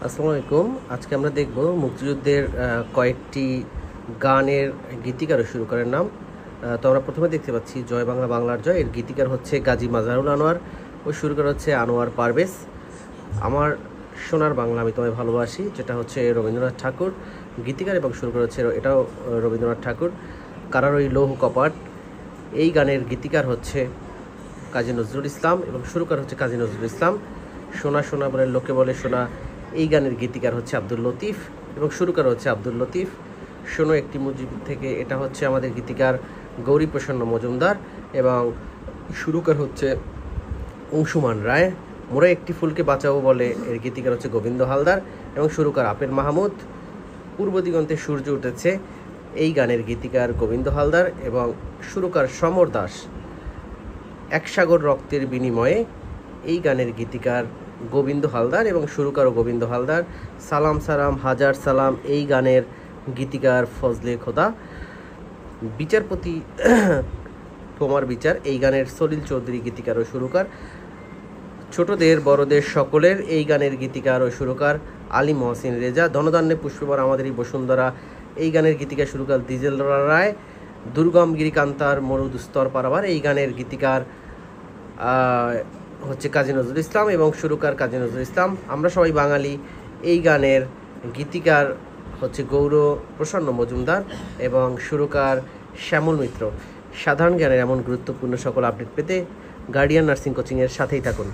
আসসালামু আলাইকুম। আজকে আমরা দেখব মুক্তিযুদ্ধের কয়েকটি গানের গীতিকার ও সুরকারের নাম। তো আমরা প্রথমে দেখতে পাচ্ছি জয় বাংলা বাংলার জয়, এর গীতিকার হচ্ছে গাজী মাজহারুল আনোয়ার ও সুরকার হচ্ছে আনোয়ার পারভেজ। আমার সোনার বাংলা আমি তোমায় ভালোবাসি, যেটা হচ্ছে রবীন্দ্রনাথ ঠাকুর, গীতিকার এবং সুরকার হচ্ছে এটাও রবীন্দ্রনাথ ঠাকুর। কারার ওই লৌহ কপাট, এই গানের গীতিকার হচ্ছে কাজী নজরুল ইসলাম এবং সুরকার হচ্ছে কাজী নজরুল ইসলাম। সোনা সোনা বলে লোকে বলে সোনা, এই গানের গীতিকার হচ্ছে আব্দুল লতিফ এবং সুরকার হচ্ছে আব্দুল লতিফ। শোনো একটি মুজিব থেকে, এটা হচ্ছে আমাদের গীতিকার গৌরী প্রসন্ন মজুমদার এবং সুরকার হচ্ছে অংশুমান রায়। মোরা একটি ফুলকে বাঁচাবো বলে, এর গীতিকার হচ্ছে গোবিন্দ হালদার এবং সুরকার আপেল মাহমুদ। পূর্ব দিগন্তে সূর্য উঠেছে, এই গানের গীতিকার গোবিন্দ হালদার এবং সুরকার সমর দাস। এক সাগর রক্তের বিনিময়ে, এই গানের গীতিকার গোবিন্দ হালদার এবং সুরকারও গোবিন্দ হালদার। সালাম সালাম হাজার সালাম, এই গানের গীতিকার ফজলে খোদা। বিচারপতি তোমার বিচার, এই গানের সলিল চৌধুরী গীতিকার ও সুরকার। ছোটদের বড়দের সকলের, এই গানের গীতিকার ও সুরকার আলী মহসিন রেজা। ধনধান্যে পুষ্পবার আমাদেরই বসুন্ধরা, এই গানের গীতিকার সুরকার দ্বিজেল রায়। দুর্গম গিরিকান্তার মরুদুস্তর পারাবার, এই গানের গীতিকার হচ্ছে কাজী নজরুল ইসলাম এবং সুরকার কাজী নজরুল ইসলাম। আমরা সবাই বাঙালি, এই গানের গীতিকার হচ্ছে গৌর প্রসন্ন মজুমদার এবং সুরকার শ্যামল মিত্র। সাধারণ জ্ঞানের এমন গুরুত্বপূর্ণ সকল আপডেট পেতে গার্ডিয়ান নার্সিং কোচিংয়ের সাথেই থাকুন।